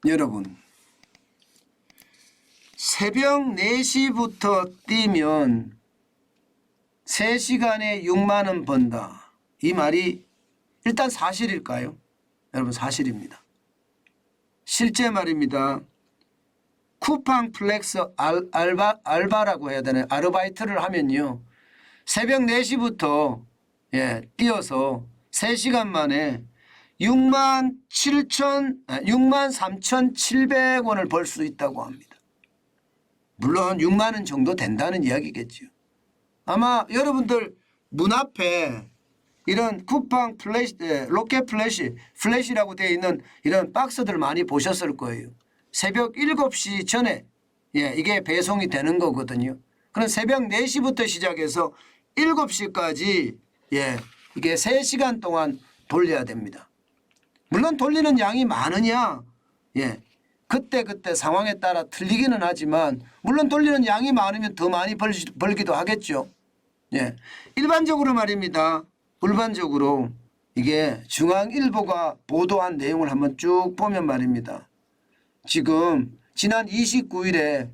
여러분, 새벽 4시부터 뛰면 3시간에 6만 원 번다. 이 말이 일단 사실일까요? 여러분, 사실입니다. 실제 말입니다. 쿠팡 플렉스 알바라고 해야 되나요? 아르바이트를 하면요, 새벽 4시부터 뛰어서 3시간 만에 63,700원을 벌 수 있다고 합니다. 물론 6만 원 정도 된다는 이야기겠죠. 아마 여러분들 문 앞에 이런 쿠팡 플래시, 로켓 플래시라고 되어 있는 이런 박스들 많이 보셨을 거예요. 새벽 7시 전에 이게 배송이 되는 거거든요. 그럼 새벽 4시부터 시작해서 7시까지 이게 3시간 동안 돌려야 됩니다. 물론 돌리는 양이 많으냐, 그때 상황에 따라 틀리기는 하지만, 물론 돌리는 양이 많으면 더 많이 벌기도 하겠죠. 일반적으로 말입니다. 일반적으로 이게 중앙일보가 보도한 내용을 한번 쭉 보면 말입니다. 지금 지난 29일에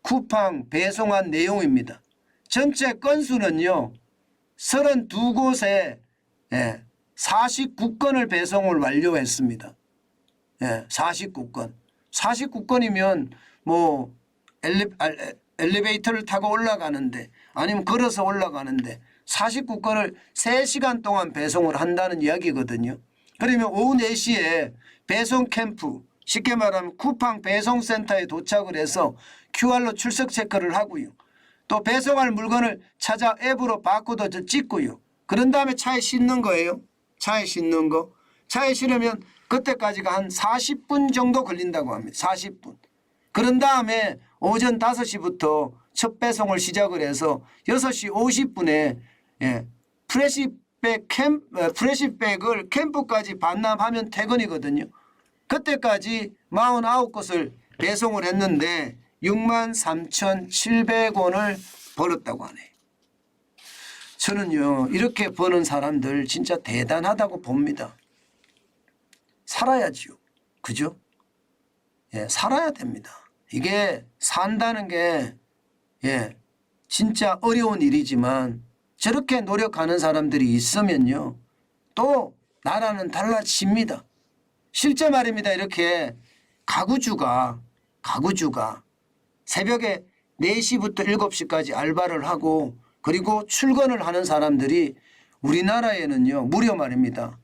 쿠팡 배송한 내용입니다. 전체 건수는요, 32곳에 49건을 배송을 완료했습니다. 49건. 49건이면 뭐 엘리베이터를 타고 올라가는데, 아니면 걸어서 올라가는데 49건을 3시간 동안 배송을 한다는 이야기거든요. 그러면 오후 4시에 배송 캠프, 쉽게 말하면 쿠팡 배송센터에 도착을 해서 QR로 출석 체크를 하고요. 또 배송할 물건을 찾아 앱으로 바코드 찍고요. 그런 다음에 차에 싣는 거예요. 차에 싣는 거. 차에 실으면 그때까지가 한 40분 정도 걸린다고 합니다. 40분. 그런 다음에 오전 5시부터 첫 배송을 시작을 해서 6시 50분에 프레시백을 캠프까지 반납하면 퇴근이거든요. 그때까지 49곳을 배송을 했는데 63,700원을 벌었다고 하네요. 저는요, 이렇게 버는 사람들 진짜 대단하다고 봅니다. 살아야지요. 그죠? 살아야 됩니다. 이게 산다는 게 진짜 어려운 일이지만 저렇게 노력하는 사람들이 있으면요, 또 나라는 달라집니다. 실제 말입니다. 이렇게 가구주가 새벽에 4시부터 7시까지 알바를 하고 그리고 출근을 하는 사람들이 우리나라에는요, 무려 말입니다,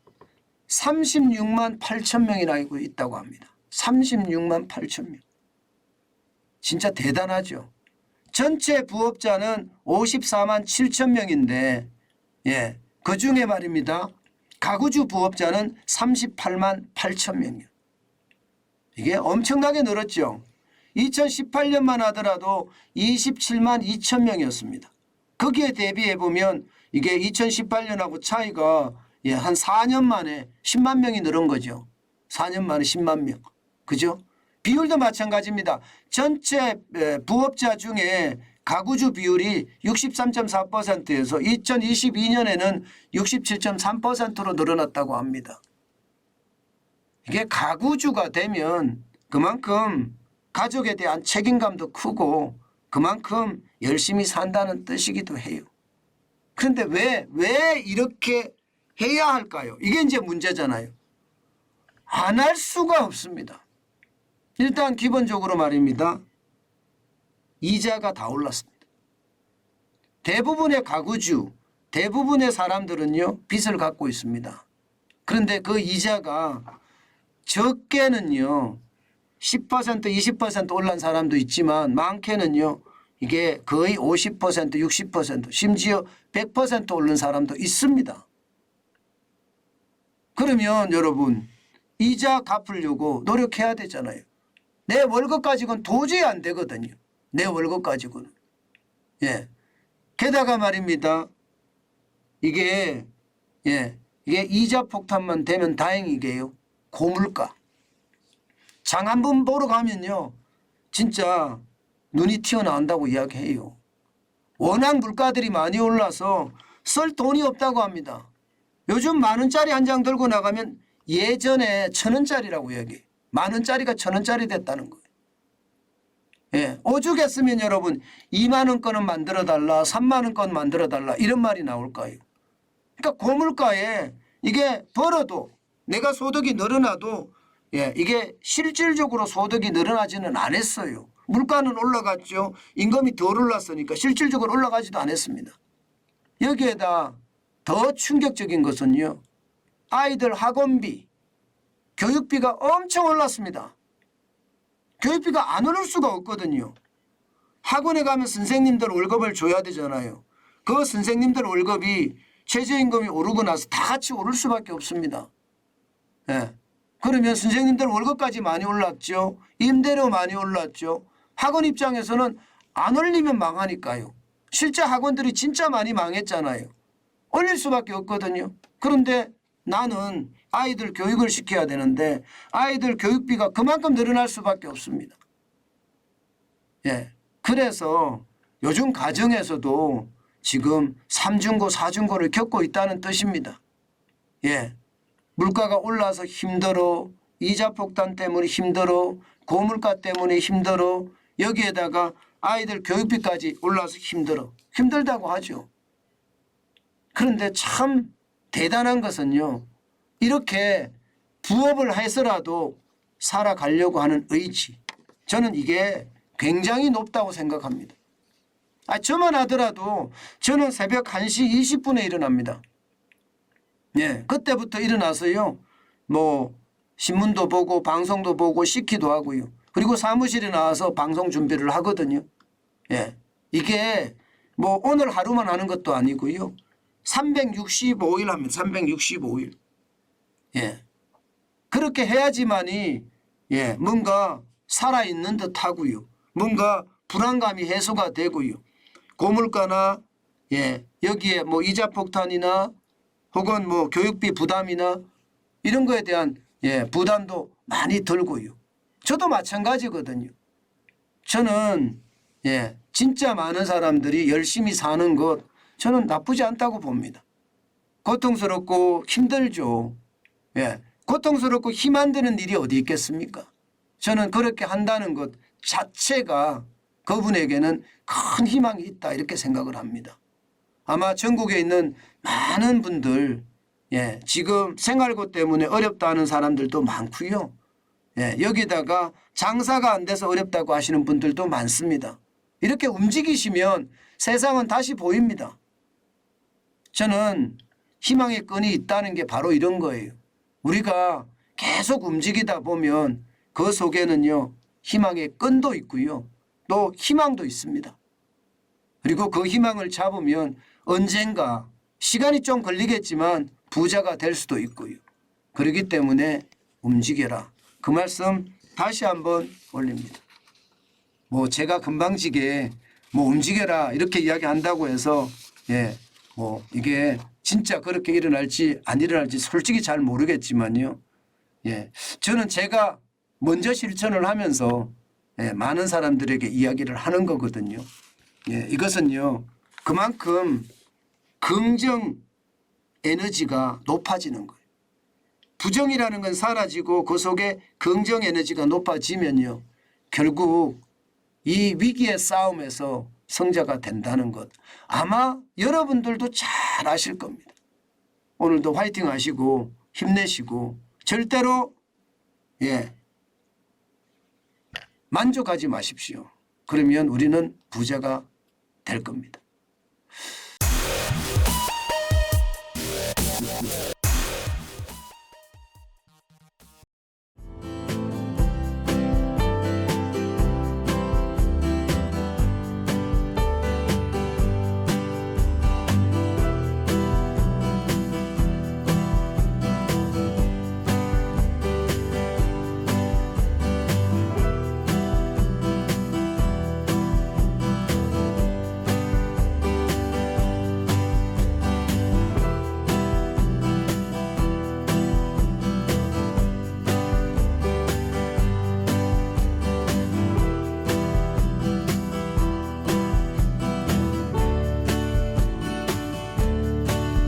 36만 8천 명이나 있다고 합니다. 36만 8천 명. 진짜 대단하죠. 전체 부업자는 54만 7천 명인데 그중에 말입니다, 가구주 부업자는 38만 8천 명이요. 이게 엄청나게 늘었죠. 2018년만 하더라도 27만 2천 명이었습니다. 거기에 대비해 보면 이게 2018년하고 차이가 한 4년 만에 10만 명이 늘은 거죠. 4년 만에 10만 명. 그죠? 비율도 마찬가지입니다. 전체 부업자 중에 가구주 비율이 63.4%에서 2022년에는 67.3%로 늘어났다고 합니다. 이게 가구주가 되면 그만큼 가족에 대한 책임감도 크고 그만큼 열심히 산다는 뜻이기도 해요. 그런데 왜 이렇게 해야 할까요? 이게 이제 문제잖아요. 안 할 수가 없습니다. 일단 기본적으로 말입니다, 이자가 다 올랐습니다. 대부분의 가구주, 대부분의 사람들은요, 빚을 갖고 있습니다. 그런데 그 이자가 적게는요 10% 20% 올란 사람도 있지만 많게는요 이게 거의 50% 60% 심지어 100% 오른 사람도 있습니다. 그러면 여러분, 이자 갚으려고 노력해야 되잖아요. 내 월급 가지고는 도저히 안 되거든요. 내 월급 가지고는. 게다가 말입니다, 이게 이자 폭탄만 되면 다행이게요. 고물가. 장 한 번 보러 가면요, 진짜 눈이 튀어나온다고 이야기해요. 워낙 물가들이 많이 올라서 쓸 돈이 없다고 합니다. 요즘 10,000원짜리 한 장 들고 나가면 예전에 1,000원짜리라고 이야기해요. 10,000원짜리가 1,000원짜리 됐다는 거예요. 예, 오죽했으면 여러분 2만 원권은 만들어 달라, 3만 원권 만들어 달라 이런 말이 나올까요? 그러니까 고물가에 이게 벌어도 내가 소득이 늘어나도 예, 이게 실질적으로 소득이 늘어나지는 않았어요. 물가는 올라갔죠. 임금이 덜 올랐으니까 실질적으로 올라가지도 않았습니다. 여기에다 더 충격적인 것은요. 아이들 학원비, 교육비가 엄청 올랐습니다. 교육비가 안 오를 수가 없거든요. 학원에 가면 선생님들 월급을 줘야 되잖아요. 그 선생님들 월급이 최저임금이 오르고 나서 다 같이 오를 수밖에 없습니다. 예. 그러면 선생님들 월급까지 많이 올랐죠. 임대료 많이 올랐죠. 학원 입장에서는 안 올리면 망하니까요. 실제 학원들이 진짜 많이 망했잖아요. 올릴 수밖에 없거든요. 그런데 나는 아이들 교육을 시켜야 되는데 아이들 교육비가 그만큼 늘어날 수밖에 없습니다. 예. 그래서 요즘 가정에서도 지금 3중고, 4중고를 겪고 있다는 뜻입니다. 예. 물가가 올라서 힘들어, 이자 폭탄 때문에 힘들어, 고물가 때문에 힘들어, 여기에다가 아이들 교육비까지 올라서 힘들어. 힘들다고 하죠. 그런데 참 대단한 것은요. 이렇게 부업을 해서라도 살아가려고 하는 의지. 저는 이게 굉장히 높다고 생각합니다. 저만 하더라도 저는 새벽 1시 20분에 일어납니다. 예, 그때부터 일어나서요. 뭐 신문도 보고 방송도 보고 씻기도 하고요. 그리고 사무실에 나와서 방송 준비를 하거든요. 예, 이게 뭐 오늘 하루만 하는 것도 아니고요. 365일 합니다. 365일. 예, 그렇게 해야지만이 예, 뭔가 살아있는 듯 하고요. 뭔가 불안감이 해소가 되고요. 고물가나 예, 여기에 뭐 이자 폭탄이나 혹은 뭐 교육비 부담이나 이런 거에 대한 예, 부담도 많이 들고요. 저도 마찬가지거든요. 저는 예, 진짜 많은 사람들이 열심히 사는 것 저는 나쁘지 않다고 봅니다. 고통스럽고 힘들죠. 예, 고통스럽고 힘 안 드는 일이 어디 있겠습니까? 저는 그렇게 한다는 것 자체가 그분에게는 큰 희망이 있다 이렇게 생각을 합니다. 아마 전국에 있는 많은 분들 예, 지금 생활고 때문에 어렵다는 사람들도 많고요. 예, 여기다가 장사가 안 돼서 어렵다고 하시는 분들도 많습니다. 이렇게 움직이시면 세상은 다시 보입니다. 저는 희망의 끈이 있다는 게 바로 이런 거예요. 우리가 계속 움직이다 보면 그 속에는요. 희망의 끈도 있고요. 또 희망도 있습니다. 그리고 그 희망을 잡으면 언젠가 시간이 좀 걸리겠지만 부자가 될 수도 있고요. 그렇기 때문에 움직여라. 그 말씀 다시 한번 올립니다. 뭐 제가 금방지게 뭐 움직여라 이렇게 이야기한다고 해서 예, 뭐 이게 진짜 그렇게 일어날지 안 일어날지 솔직히 잘 모르겠지만요. 예, 저는 제가 먼저 실천을 하면서 예, 많은 사람들에게 이야기를 하는 거거든요. 예, 이것은요. 그만큼 긍정 에너지가 높아지는 거예요. 부정이라는 건 사라지고 그 속에 긍정 에너지가 높아지면요. 결국 이 위기의 싸움에서 승자가 된다는 것 아마 여러분들도 잘 아실 겁니다. 오늘도 화이팅 하시고 힘내시고 절대로 예, 만족하지 마십시오. 그러면 우리는 부자가 될 겁니다.